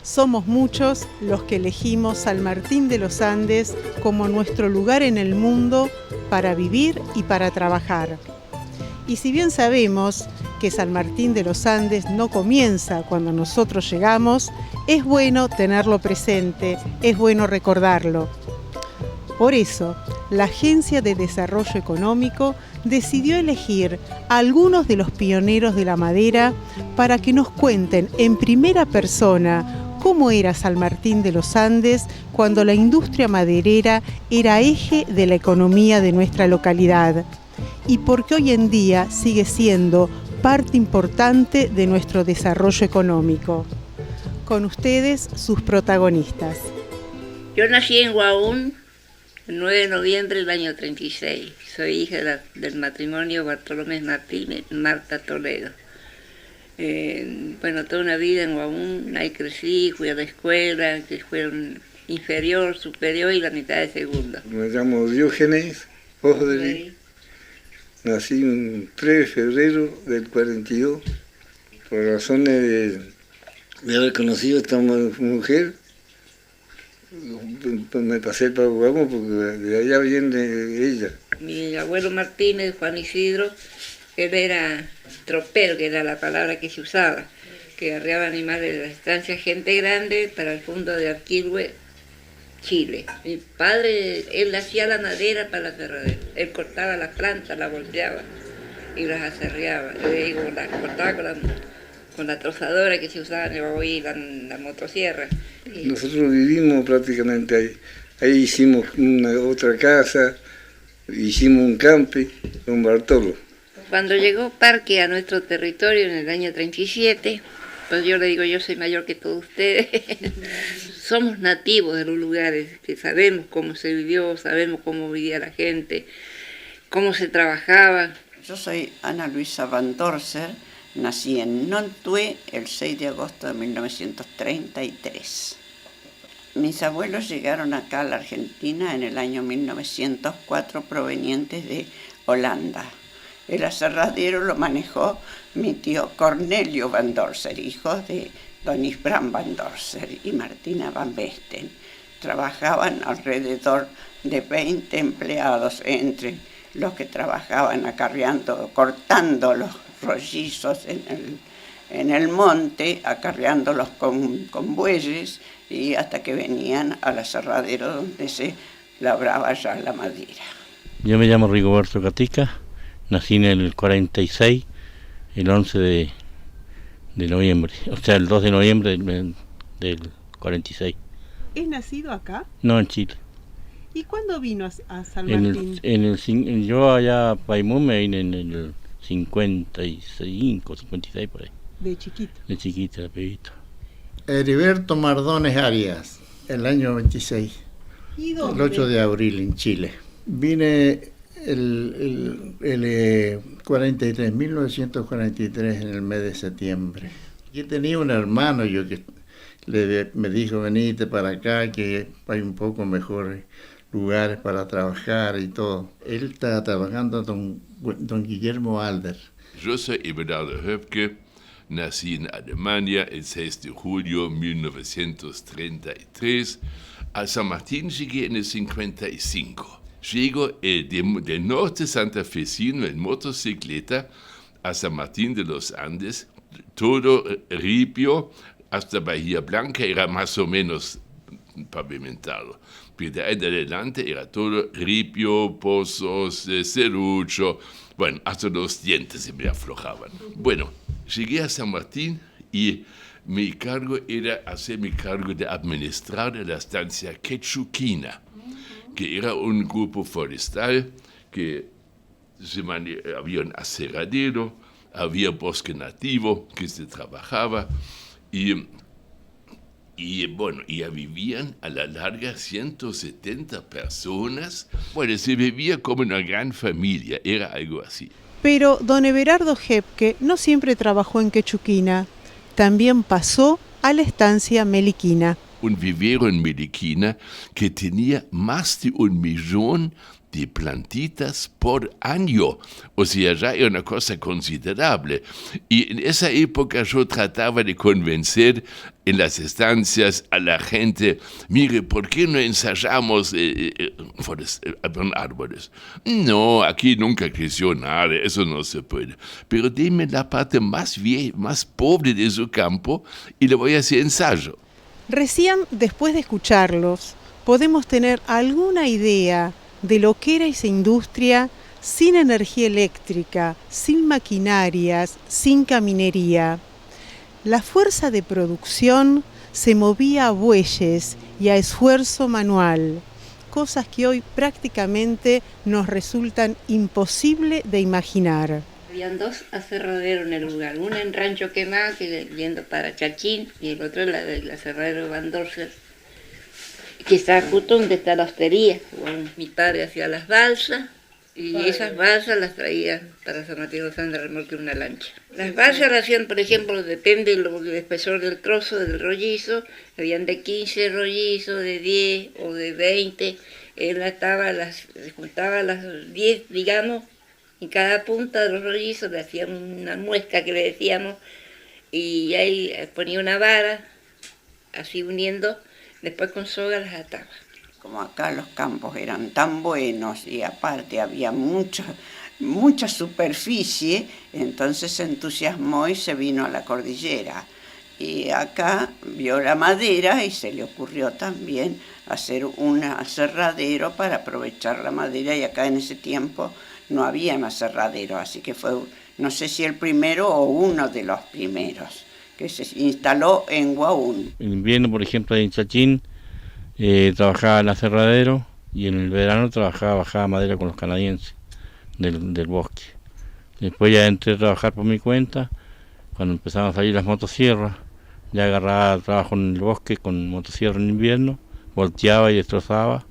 Somos muchos los que elegimos San Martín de los Andes como nuestro lugar en el mundo para vivir y para trabajar. Y si bien sabemos que San Martín de los Andes no comienza cuando nosotros llegamos, es bueno tenerlo presente, es bueno recordarlo. Por eso, la Agencia de Desarrollo Económico decidió elegir a algunos de los pioneros de la madera para que nos cuenten en primera persona cómo era San Martín de los Andes cuando la industria maderera era eje de la economía de nuestra localidad y por qué hoy en día sigue siendo parte importante de nuestro desarrollo económico. Con ustedes, sus protagonistas. Yo nací en Huaún el 9 de noviembre del año 36. Soy hija del matrimonio Bartolomé Martínez y Marta Toledo. Toda una vida en Huaún, ahí crecí, fui a la escuela, que fueron inferior, superior y la mitad de segundo. Me llamo Diógenes Osdeli, nací el 3 de febrero del 42, por razones de haber conocido a esta mujer, me pasé para Huaún porque de allá viene ella. Mi abuelo Martínez, Juan Isidro, él era tropero, que era la palabra que se usaba, que arreaba animales de la estancia Gente Grande para el fondo de Arquilhue, Chile. Mi padre, él hacía la madera para la ferradera, él cortaba las plantas, las volteaba y las aserreaba. Las cortaba con la trozadora que se usaba en el Baboí, la motosierra. Nosotros vivimos prácticamente ahí. Ahí hicimos otra casa, hicimos un campi con Bartolo. Cuando llegó Parque a nuestro territorio en el año 37, pues yo le digo, yo soy mayor que todos ustedes. Somos nativos de los lugares, que sabemos cómo se vivió, sabemos cómo vivía la gente, cómo se trabajaba. Yo soy Ana Luisa Van Dorser, nací en Nontue el 6 de agosto de 1933. Mis abuelos llegaron acá a la Argentina en el año 1904 provenientes de Holanda. El aserradero lo manejó mi tío Cornelio Van Dorser, hijo de don Isbrán Van Dorser y Martina Van Besten. Trabajaban alrededor de 20 empleados, entre los que trabajaban acarreando, cortando los rollizos en el monte, acarreándolos con bueyes y hasta que venían al aserradero donde se labraba ya la madera. Yo me llamo Rigoberto Catica. Nací en el 46, el 11 de noviembre, o sea, el 2 de noviembre del 46. ¿Es nacido acá? No, en Chile. ¿Y cuándo vino a San Martín? Yo allá a Paimú me vine en el 55, 56 por ahí. De chiquito. De chiquita, de pibito. Heriberto Mardones Arias, el año 26. ¿Y dónde? El 8 de abril en Chile. Vine el 43, 1943, en el mes de septiembre. Yo tenía un hermano que me dijo, venite para acá, que hay un poco mejores lugares para trabajar y todo. Él está trabajando don Guillermo Alder. Yo soy Eberardo Höpke, nací en Alemania el 6 de julio de 1933. A San Martín llegué en el 55. Llego del norte santafesino en motocicleta a San Martín de los Andes, todo ripio, hasta Bahía Blanca era más o menos pavimentado. Pero de ahí en adelante era todo ripio, pozos, serrucho, bueno, hasta los dientes se me aflojaban. Bueno, llegué a San Martín y mi cargo era hacerme cargo de administrar la estancia Quechuquina, que era un grupo forestal que había un aserradero, había bosque nativo que se trabajaba y vivían a la larga 170 personas. Bueno, se vivía como una gran familia, era algo así. Pero don Everardo Höpke no siempre trabajó en Quechuquina, también pasó a la estancia Meliquina. Un vivero en Meliquina que tenía más de 1 millón de plantitas por año. O sea, ya era una cosa considerable. Y en esa época yo trataba de convencer en las estancias a la gente, mire, ¿por qué no ensayamos árboles? No, aquí nunca creció nada, eso no se puede. Pero dime la parte más más pobre de su campo y le voy a hacer ensayo. Recién, después de escucharlos, podemos tener alguna idea de lo que era esa industria sin energía eléctrica, sin maquinarias, sin caminería. La fuerza de producción se movía a bueyes y a esfuerzo manual, cosas que hoy prácticamente nos resultan imposible de imaginar. Habían 2 aserraderos en el lugar, uno en Rancho Quemado, que viendo para Chachín, y el otro el aserradero Van Dorser, que está justo donde está la hostería. Bueno, mi padre hacía las balsas, y esas balsas las traían para San Martín de los Andes, remolque una lancha. Las balsas las hacían, por ejemplo, depende del espesor del trozo, del rollizo, habían de 15 rollizos, de 10 o de 20, él juntaba las 10, digamos, en cada punta de los rollizos le hacían una muesca que le decíamos, y ahí ponía una vara, así uniendo, después con soga las ataba. Como acá los campos eran tan buenos y aparte había mucha superficie, entonces se entusiasmó y se vino a la cordillera. Y acá vio la madera y se le ocurrió también hacer un aserradero para aprovechar la madera, y acá en ese tiempo no había un aserradero, así que fue, no sé si el primero o uno de los primeros, que se instaló en Huaún. En invierno, por ejemplo, en Chachín, trabajaba en el aserradero, y en el verano bajaba madera con los canadienses del bosque. Después ya entré a trabajar por mi cuenta, cuando empezaban a salir las motosierras, ya agarraba trabajo en el bosque con motosierra en invierno, volteaba y destrozaba,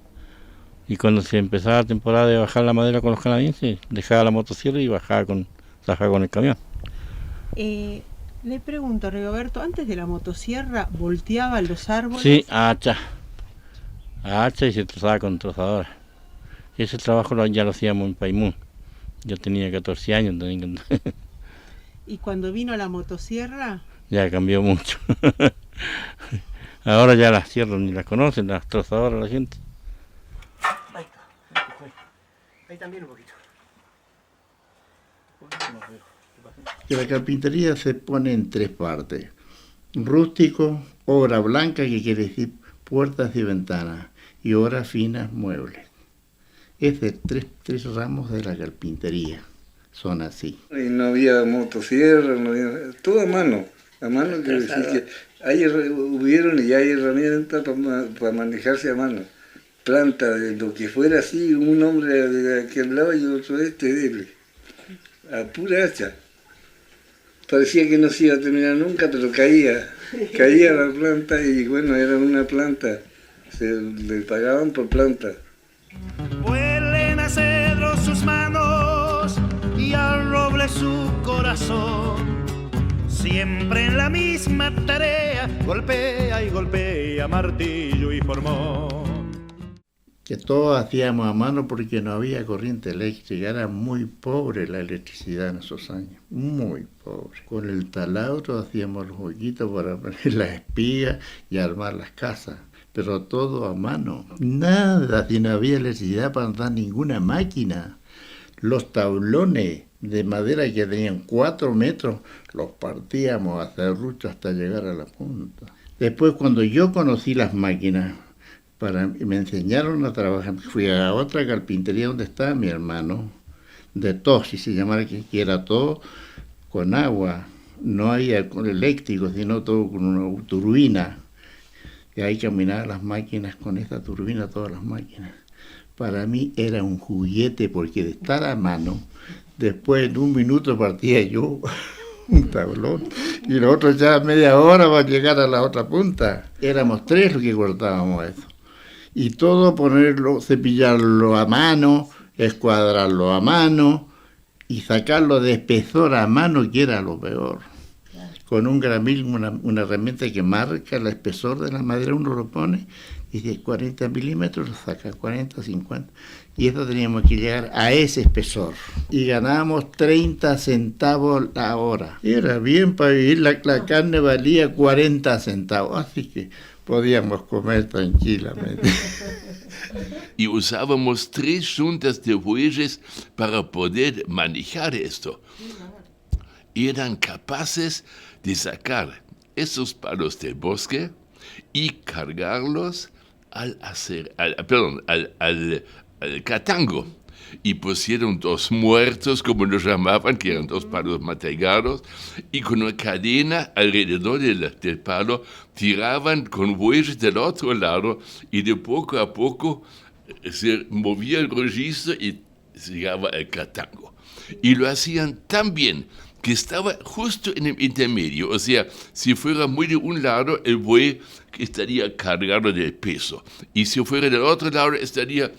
y cuando se empezaba la temporada de bajar la madera con los canadienses, dejaba la motosierra y trabajaba con el camión. Le pregunto, Rigoberto, antes de la motosierra, ¿volteaban los árboles? Sí, a hacha y se trozaba con trozadora. Ese trabajo ya lo hacíamos en Paimún. Yo tenía 14 años. ¿Y cuando vino la motosierra? Ya cambió mucho. Ahora ya las sierras ni las conocen, las trozadoras la gente. Ahí también un poquito. Que la carpintería se pone en 3 partes. Rústico, obra blanca, que quiere decir puertas y ventanas, y obras finas, muebles. Es de 3 ramos de la carpintería, son así. Y no había motosierra, no había, todo a mano quiere decir que hubieron y hay herramientas para manejarse a mano. Planta de lo que fuera así, un hombre de aquel lado y otro dele, a pura hacha. Parecía que no se iba a terminar nunca, pero caía la planta, y bueno, era una planta, le pagaban por planta. Huelen a cedro sus manos y al roble su corazón. Siempre en la misma tarea, golpea y golpea martillo y formón. Que todos hacíamos a mano porque no había corriente eléctrica, era muy pobre la electricidad en esos años, muy pobre. Con el taladro hacíamos los hoyitos para poner las espigas y armar las casas, pero todo a mano. Nada, si no había electricidad para andar ninguna máquina. Los tablones de madera que tenían 4 metros, los partíamos a serrucho hasta llegar a la punta. Después, cuando yo conocí las máquinas, me enseñaron a trabajar, fui a otra carpintería donde estaba mi hermano, de todo, si se llamara, que era todo con agua, no había con eléctrico, sino todo con una turbina, y ahí caminaban las máquinas con esta turbina, todas las máquinas. Para mí era un juguete, porque de estar a mano, después en un minuto partía yo un tablón, y los otros ya media hora para llegar a la otra punta. Éramos 3 los que cortábamos eso. Y todo ponerlo, cepillarlo a mano, escuadrarlo a mano y sacarlo de espesor a mano, que era lo peor. con un gramil, una herramienta que marca el espesor de la madera, uno lo pone y de 40 milímetros lo saca, 40, 50. Y eso teníamos que llegar a ese espesor. Y ganábamos 30 centavos la hora. Y era bien para vivir, la carne valía 40 centavos, así que podíamos comer tranquilamente. Y usábamos 3 juntas de bueyes para poder manejar esto. Y eran capaces de sacar esos palos del bosque y cargarlos al catango. Y pusieron 2 muertos, como los llamaban, que eran 2 palos matallados, y con una cadena alrededor del palo tiraban con bueyes del otro lado, y de poco a poco se movía el registro y se llegaba al catango. Y lo hacían tan bien que estaba justo en el intermedio, o sea, si fuera muy de un lado, el buey estaría cargado del peso, y si fuera del otro lado, estaría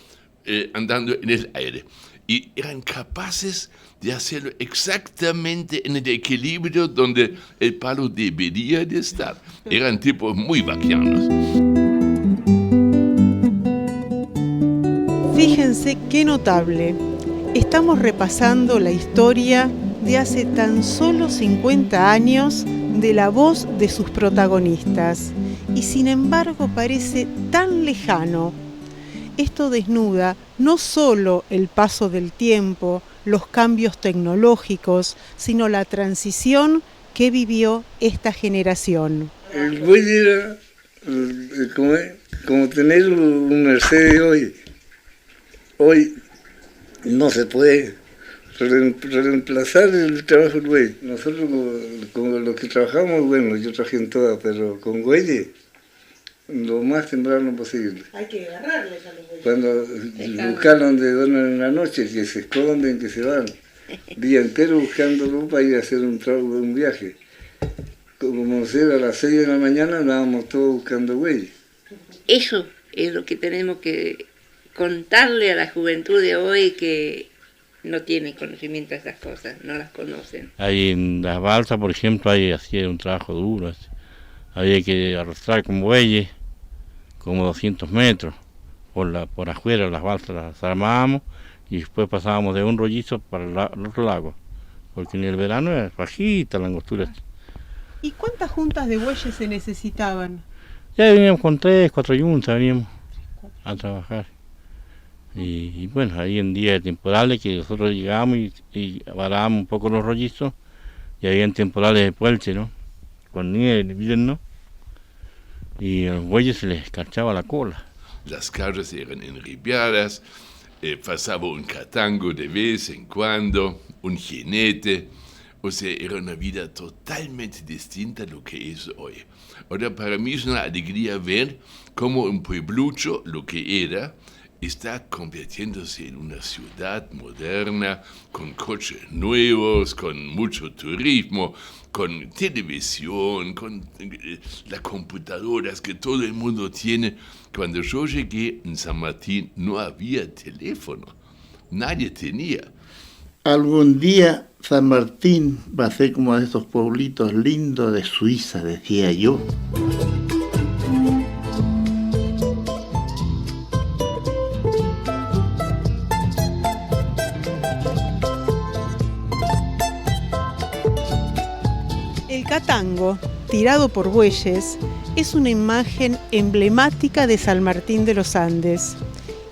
andando en el aire. Y eran capaces de hacerlo exactamente en el equilibrio donde el palo debería de estar. Eran tipos muy vaquianos. Fíjense qué notable. Estamos repasando la historia de hace tan solo 50 años de la voz de sus protagonistas, y sin embargo parece tan lejano. Esto desnuda no solo el paso del tiempo, los cambios tecnológicos, sino la transición que vivió esta generación. El buey era como tener un Mercedes hoy. Hoy no se puede reemplazar el trabajo del buey. Nosotros, como los que trabajamos, bueno, yo trabajé en todas, pero con bueyes, lo más temprano posible. Hay que agarrarles a los bueyes. Cuando buscar donde duermen en la noche, que se esconden, que se van. Día entero buscándolo para ir a hacer un viaje. Como era a las 6 de la mañana, andábamos todos buscando bueyes. Eso es lo que tenemos que contarle a la juventud de hoy, que no tiene conocimiento de estas cosas, no las conocen. Ahí en las balsas, por ejemplo, ahí hacía un trabajo duro. Había que arrastrar con bueyes como 200 metros por afuera, las balsas las armábamos y después pasábamos de un rollizo para el otro lago, porque en el verano era bajita la angostura. ¿Y cuántas juntas de bueyes se necesitaban? Ya veníamos con 3, 4 yuntas, veníamos a trabajar. Y bueno, ahí en días temporales que nosotros llegábamos y varábamos un poco los rollizos, y había temporales de puelche, ¿no? Con nieve en invierno, y a los bueyes se les escarchaba la cola. Las calles eran enribiadas, pasaba un catango de vez en cuando, un jinete, o sea, era una vida totalmente distinta a lo que es hoy. Ahora, para mí es una alegría ver cómo un pueblucho, lo que era, está convirtiéndose en una ciudad moderna, con coches nuevos, con mucho turismo, con televisión, con las computadoras que todo el mundo tiene. Cuando yo llegué en San Martín no había teléfono, nadie tenía. Algún día San Martín va a ser como de esos pueblitos lindos de Suiza, decía yo. El catango, tirado por bueyes, es una imagen emblemática de San Martín de los Andes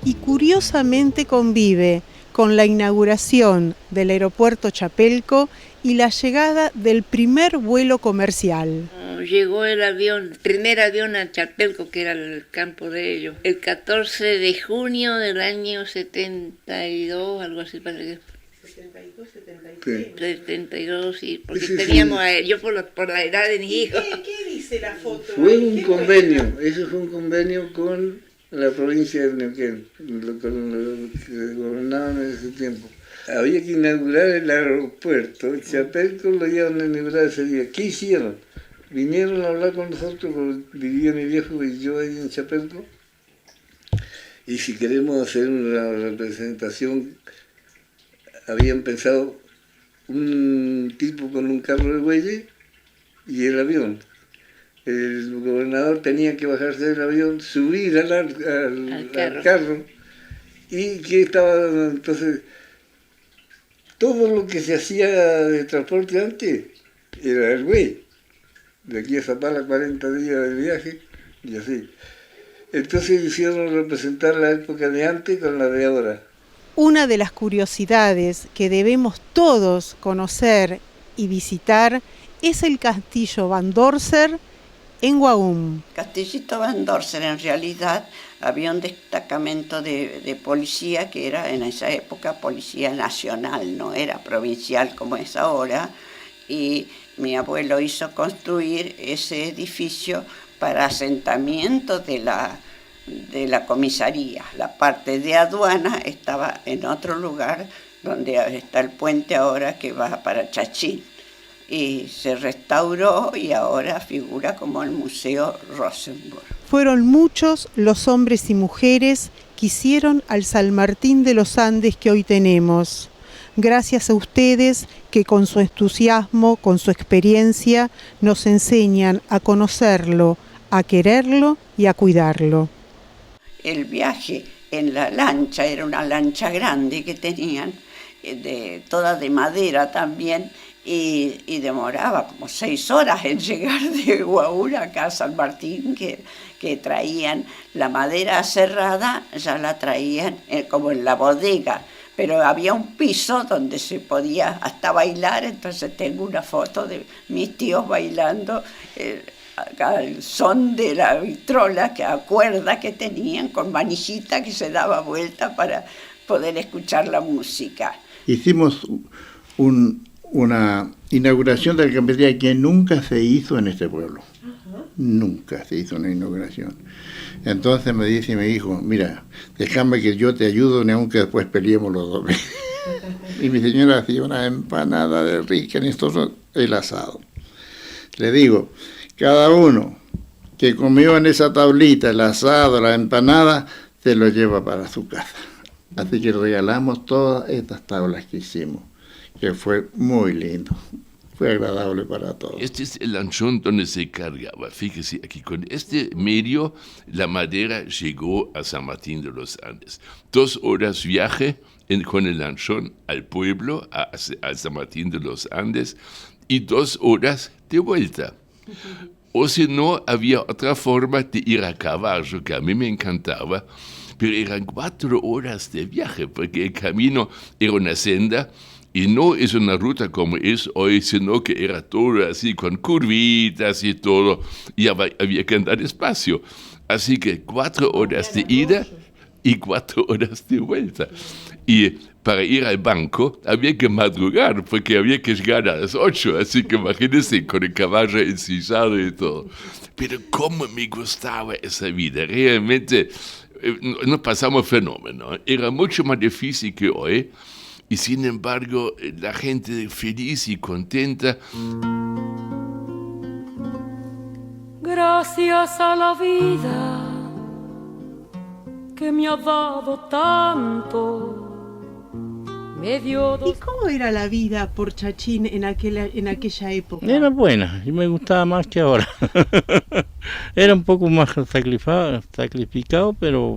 y curiosamente convive con la inauguración del aeropuerto Chapelco y la llegada del primer vuelo comercial. Llegó el primer avión a Chapelco, que era el campo de ellos, el 14 de junio del año 72, algo así parece. 72, 73. 72, sí, porque Sí, teníamos yo por la edad de mi hijo. ¿Qué dice la foto? Fue un convenio, eso fue un convenio con la provincia de Neuquén, con los que gobernaban en ese tiempo. Había que inaugurar el aeropuerto, Chapelco lo iban a inaugurar ese día. ¿Qué hicieron? Vinieron a hablar con nosotros, porque vivía mi viejo y yo ahí en Chapelco, y si queremos hacer una representación, habían pensado un tipo con un carro de bueyes y el avión. El gobernador tenía que bajarse del avión, subir al carro, y que estaba, entonces, todo lo que se hacía de transporte antes era el güey. De aquí a Zapala 40 días de viaje, y así. Entonces hicieron representar la época de antes con la de ahora. Una de las curiosidades que debemos todos conocer y visitar es el Castillo Van Dorser en Guagum. Castillito Van Dorser, en realidad había un destacamento de policía que era en esa época policía nacional, no era provincial como es ahora, y mi abuelo hizo construir ese edificio para asentamiento de la comisaría. La parte de aduana estaba en otro lugar donde está el puente ahora que va para Chachín. Y se restauró y ahora figura como el Museo Rosenborg. Fueron muchos los hombres y mujeres que hicieron al San Martín de los Andes que hoy tenemos. Gracias a ustedes que con su entusiasmo, con su experiencia, nos enseñan a conocerlo, a quererlo y a cuidarlo. El viaje en la lancha, era una lancha grande que tenían, toda de madera también, y demoraba como 6 horas en llegar de Guaúra acá a San Martín, que traían la madera cerrada, ya la traían como en la bodega, pero había un piso donde se podía hasta bailar, entonces tengo una foto de mis tíos bailando al son de la vitrola, que a cuerda que tenían, con manijita que se daba vuelta para poder escuchar la música. Hicimos una inauguración de la cafetería que nunca se hizo en este pueblo. Nunca se hizo una inauguración. Entonces me dice mi hijo, mira, déjame que yo te ayudo, ni aunque después peleemos los dos. Y mi señora hacía una empanada de rica, y nosotros el asado. Le digo, cada uno que comió en esa tablita el asado, la empanada, se lo lleva para su casa. Así que regalamos todas estas tablas que hicimos, que fue muy lindo, fue agradable para todos. Este es el lanchón donde se cargaba. Fíjese, aquí con este medio la madera llegó a San Martín de los Andes. 2 horas viaje con el lanchón al pueblo, a San Martín de los Andes, y 2 horas de vuelta. O si no, había otra forma de ir a caballo, que a mí me encantaba, pero eran 4 horas de viaje, porque el camino era una senda, y no es una ruta como es hoy, sino que era todo así, con curvitas y todo, y había que andar despacio. Así que 4 horas de ida y 4 horas de vuelta. Y para ir al banco había que madrugar, porque había que llegar a las 8, así que imagínense, con el caballo ensillado y todo. Pero cómo me gustaba esa vida, realmente nos pasamos fenómeno. Era mucho más difícil que hoy, y sin embargo la gente feliz y contenta. Gracias a la vida que me ha dado tanto. ¿Y cómo era la vida por Chachín en aquella época? Era buena, y me gustaba más que ahora. Era un poco más sacrificado, pero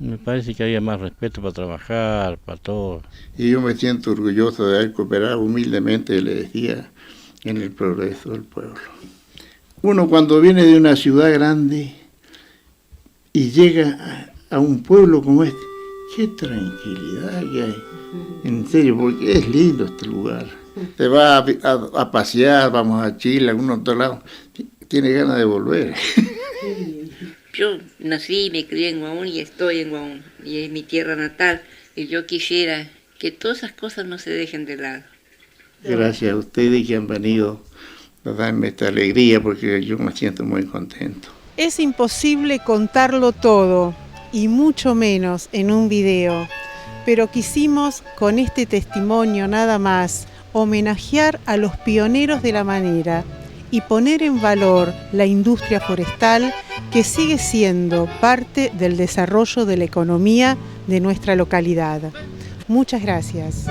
me parece que había más respeto para trabajar, para todo. Y yo me siento orgulloso de haber cooperado humildemente, le decía, en el progreso del pueblo. Uno cuando viene de una ciudad grande y llega a un pueblo como este, qué tranquilidad que hay. En serio, porque es lindo este lugar. Se va a pasear, vamos a Chile, a algún otro lado, tiene ganas de volver. Yo nací y me crié en Guaún y estoy en Guaún, y es mi tierra natal, y yo quisiera que todas esas cosas no se dejen de lado. Gracias a ustedes que han venido a darme esta alegría, porque yo me siento muy contento. Es imposible contarlo todo, y mucho menos en un video, pero quisimos con este testimonio nada más homenajear a los pioneros de la manera y poner en valor la industria forestal que sigue siendo parte del desarrollo de la economía de nuestra localidad. Muchas gracias.